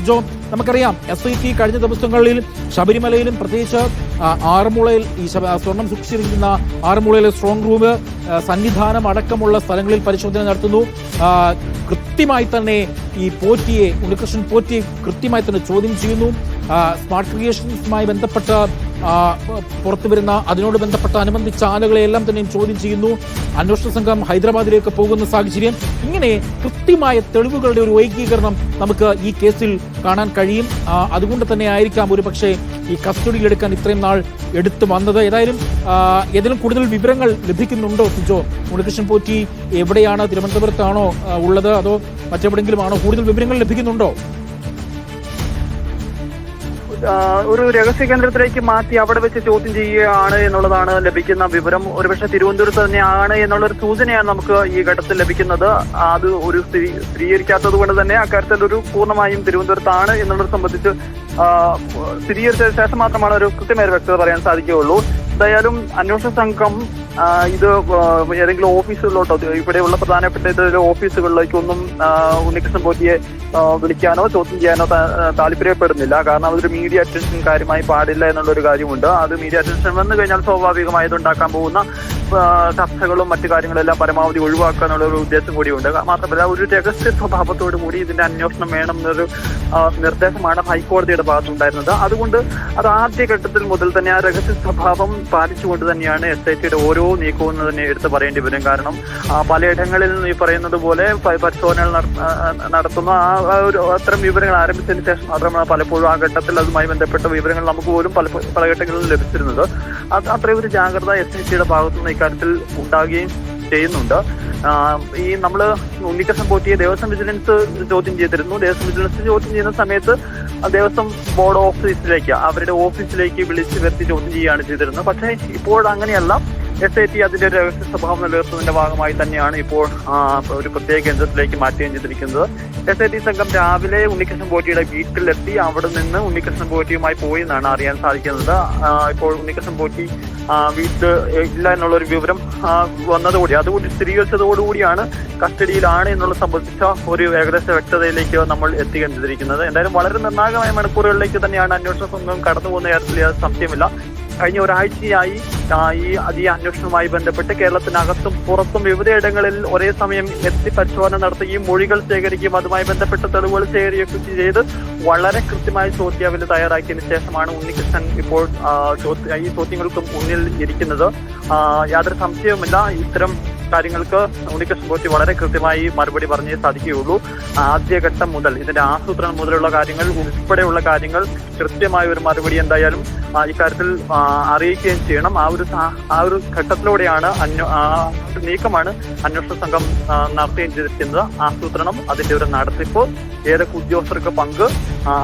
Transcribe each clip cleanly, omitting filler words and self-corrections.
സിജോ, നമുക്കറിയാം SIT കഴിഞ്ഞ ദിവസങ്ങളിൽ ശബരിമലയിലും പ്രത്യേകിച്ച് ആറന്മുളയിൽ ഈ സ്വർണം സൂക്ഷിച്ചിരിക്കുന്ന ആറന്മുളയിലെ സ്ട്രോങ് റൂം, സന്നിധാനം അടക്കമുള്ള സ്ഥലങ്ങളിൽ പരിശോധന നടത്തുന്നു. കൃത്യമായി തന്നെ ഈ പോറ്റിയെ, ഉണ്ണികൃഷ്ണൻ പോറ്റിയെ കൃത്യമായി തന്നെ ചോദ്യം ചെയ്യുന്നു. സ്മാർട്ട് ക്രിയേഷൻസുമായി ബന്ധപ്പെട്ട പുറത്തു വരുന്ന അതിനോട് ബന്ധപ്പെട്ട അനുബന്ധിച്ച ആളുകളെയെല്ലാം തന്നെയും ചോദ്യം ചെയ്യുന്നു. അന്വേഷണ സംഘം ഹൈദരാബാദിലേക്ക് പോകുന്ന സാഹചര്യം. ഇങ്ങനെ കൃത്യമായ തെളിവുകളുടെ ഒരു ഏകീകരണം നമുക്ക് ഈ കേസിൽ കാണാൻ കഴിയും. അതുകൊണ്ട് തന്നെ ആയിരിക്കാം ഒരുപക്ഷെ ഈ കസ്റ്റഡിയിലെടുക്കാൻ ഇത്രയും നാൾ എടുത്തു വന്നത്. ഏതായാലും ഏതെങ്കിലും കൂടുതൽ വിവരങ്ങൾ ലഭിക്കുന്നുണ്ടോ സിജോ? ഉണ്ണികൃഷ്ണൻ പോറ്റി എവിടെയാണ്? തിരുവനന്തപുരത്താണോ ഉള്ളത്, അതോ മറ്റെവിടെങ്കിലും ആണോ? കൂടുതൽ വിവരങ്ങൾ ലഭിക്കുന്നുണ്ടോ? ഒരു രഹസ്യ കേന്ദ്രത്തിലേക്ക് മാറ്റി അവിടെ വെച്ച് ചോദ്യം ചെയ്യുകയാണ് എന്നുള്ളതാണ് ലഭിക്കുന്ന വിവരം. ഒരുപക്ഷെ തിരുവനന്തപുരത്ത് തന്നെയാണ് എന്നുള്ളൊരു സൂചനയാണ് നമുക്ക് ഈ ഘട്ടത്തിൽ ലഭിക്കുന്നത്. അത് ഒരു സ്ഥിരീകരിക്കാത്തത് കൊണ്ട് തന്നെ അക്കാര്യത്തിൽ ഒരു പൂർണ്ണമായും തിരുവനന്തപുരത്താണ് എന്നുള്ളത് സംബന്ധിച്ച് സ്ഥിരീകരിച്ച ശേഷം മാത്രമാണ് ഒരു കൃത്യമായ വ്യക്തത പറയാൻ സാധിക്കുകയുള്ളൂ. എന്തായാലും അന്വേഷണ സംഘം ഇത് ഏതെങ്കിലും ഓഫീസുകളിലോട്ടോ, ഇവിടെയുള്ള പ്രധാനപ്പെട്ട ഓഫീസുകളിലേക്കൊന്നും ഉണ്ണികൃഷ്ണൻ പോറ്റിയെ വിളിക്കാനോ ചോദ്യം ചെയ്യാനോ താല്പര്യപ്പെടുന്നില്ല. കാരണം അതൊരു മീഡിയ അറ്റൻഷൻ കാര്യമായി പാടില്ല എന്നുള്ളൊരു കാര്യമുണ്ട്. അത് മീഡിയ അറ്റൻഷൻ വന്നു കഴിഞ്ഞാൽ സ്വാഭാവികമായത് ഉണ്ടാക്കാൻ പോകുന്ന ചർച്ചകളും മറ്റു കാര്യങ്ങളെല്ലാം പരമാവധി ഒഴിവാക്കുക എന്നുള്ള ഒരു ഉദ്ദേശം കൂടിയുണ്ട്. മാത്രമല്ല ഒരു രഹസ്യ സ്വഭാവത്തോടു കൂടി ഇതിന്റെ അന്വേഷണം വേണം എന്നൊരു നിർദ്ദേശമാണ് ഹൈക്കോടതിയുടെ ഭാഗത്തുണ്ടായിരുന്നത്. അതുകൊണ്ട് അത് ആദ്യഘട്ടത്തിൽ മുതൽ തന്നെ ആ രഹസ്യ സ്വഭാവം പാലിച്ചുകൊണ്ട് തന്നെയാണ് SITയുടെ ഓരോ നീക്കവും തന്നെ എടുത്ത് പറയേണ്ടി വരും. കാരണം പലയിടങ്ങളിൽ ഈ പറയുന്നത് പോലെ പരിശോധനകൾ നടത്തുന്ന അത്തരം വിവരങ്ങൾ ആരംഭിച്ചതിന് ശേഷം മാത്രമാണ് പലപ്പോഴും ആ ഘട്ടത്തിൽ അതുമായി ബന്ധപ്പെട്ട വിവരങ്ങൾ നമുക്ക് പോലും പല ഘട്ടങ്ങളിലും ലഭിച്ചിരുന്നത്. അത്രയും ഒരു ജാഗ്രത SITയുടെ ഭാഗത്തുനിന്ന് ഇക്കാര്യത്തിൽ ഉണ്ടാകുകയും ചെയ്യുന്നുണ്ട്. ഈ നമ്മള് ഉണ്ണികൃഷ്ണൻ പോറ്റിയെ ദേവസ്വം വിജിലൻസ് ചോദ്യം ചെയ്തിരുന്നു. ദേവസ്വം വിജിലൻസ് ചോദ്യം ചെയ്യുന്ന സമയത്ത് ദേവസ്വം ബോർഡ് ഓഫീസിലേക്ക്, അവരുടെ ഓഫീസിലേക്ക് വിളിച്ച് വരുത്തി ചോദ്യം ചെയ്യുകയാണ് ചെയ്തിരുന്നത്. പക്ഷേ ഇപ്പോൾ അങ്ങനെയല്ല. SIT അതിന്റെ രഹസ്യ സ്വഭാവം നിലനിർത്തുന്നതിന്റെ ഭാഗമായി തന്നെയാണ് ഇപ്പോൾ ഒരു പ്രത്യേക കേന്ദ്രത്തിലേക്ക് മാറ്റുകയും ചെയ്തിരിക്കുന്നത്. SIT സംഘം രാവിലെ ഉണ്ണികൃഷ്ണൻ പോറ്റിയുടെ വീട്ടിലെത്തി അവിടെ നിന്ന് ഉണ്ണികൃഷ്ണൻ പോറ്റിയുമായി പോയി എന്നാണ് അറിയാൻ സാധിക്കുന്നത്. ഇപ്പോൾ ഉണ്ണികൃഷ്ണൻ പോറ്റി വീട്ടിൽ ഇല്ല എന്നുള്ള ഒരു വിവരം വന്നതോടെ, അതുകൂടി സ്ഥിരീകരിച്ചതോടുകൂടിയാണ് കസ്റ്റഡിയിലാണ് എന്നുള്ളത് സംബന്ധിച്ച ഒരു ഏകദേശ വ്യക്തതയിലേക്ക് നമ്മൾ എത്തിക്കുകയും ചെയ്തിരിക്കുന്നത്. എന്തായാലും വളരെ നിർണായകമായ മണിക്കൂറുകളിലേക്ക് തന്നെയാണ് അന്വേഷണ സംഘം കടന്നു പോകുന്ന കാര്യത്തിൽ സംശയമില്ല. കഴിഞ്ഞ ഒരാഴ്ചയായി ഈ അന്വേഷണവുമായി ബന്ധപ്പെട്ട് കേരളത്തിനകത്തും പുറത്തും വിവിധയിടങ്ങളിൽ ഒരേ സമയം എത്തി പരിശോധന നടത്തുകയും മൊഴികൾ ശേഖരിക്കുകയും അതുമായി ബന്ധപ്പെട്ട തെളിവുകൾ ശേഖരിക്കുകയും ചെയ്ത് വളരെ കൃത്യമായ ചോദ്യാവലി തയ്യാറാക്കിയതിനു ശേഷമാണ് ഉണ്ണികൃഷ്ണൻ ഇപ്പോൾ ഈ ചോദ്യങ്ങൾക്ക് മുന്നിൽ ഇരിക്കുന്നത്. യാതൊരു സംശയവുമില്ല, ഇത്തരം കാര്യങ്ങൾക്ക് ഉണ്ണികൃഷ്ണൻ പോറ്റി വളരെ കൃത്യമായി മറുപടി പറഞ്ഞേ സാധിക്കുകയുള്ളൂ. ആദ്യഘട്ടം മുതൽ ഇതിന്റെ ആസൂത്രണം മുതലുള്ള കാര്യങ്ങൾ ഉൾപ്പെടെയുള്ള കാര്യങ്ങൾ കൃത്യമായ ഒരു മറുപടി എന്തായാലും ഇക്കാര്യത്തിൽ അറിയിക്കുകയും ചെയ്യണം. ആ ഒരു ഘട്ടത്തിലൂടെയാണ് നീക്കമാണ് അന്വേഷണ സംഘം നടത്തുകയും ചെയ്തിരിക്കുന്നത്. ആസൂത്രണം, അതിന്റെ ഒരു നടത്തിപ്പ്, ഏതൊക്കെ ഉദ്യോഗസ്ഥർക്ക് പങ്ക്,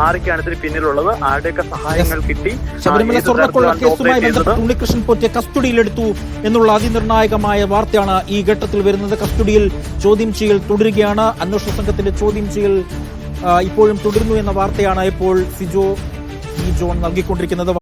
ആരൊക്കെയാണ് ഇതിന് പിന്നിലുള്ളത്, ആരുടെയൊക്കെ സഹായങ്ങൾ കിട്ടി, ശബരിമല സ്വർണ്ണക്കൊള്ള കേസുമായി ബന്ധപ്പെട്ട് ഉണ്ണികൃഷ്ണൻ പോറ്റിയെ കസ്റ്റഡിയിലെടുത്തു എന്നുള്ള അതിനിർണായകമായ വാർത്തയാണ് ഈ ഘട്ടത്തിൽ വരുന്നത്. കസ്റ്റഡിയിൽ ചോദ്യം ചെയ്യൽ തുടരുകയാണ്. അന്വേഷണ സംഘത്തിന്റെ ചോദ്യം ചെയ്യൽ ഇപ്പോഴും തുടരുന്നു എന്ന വാർത്തയാണ് ഇപ്പോൾ സിജോ നൽകിക്കൊണ്ടിരിക്കുന്നത്.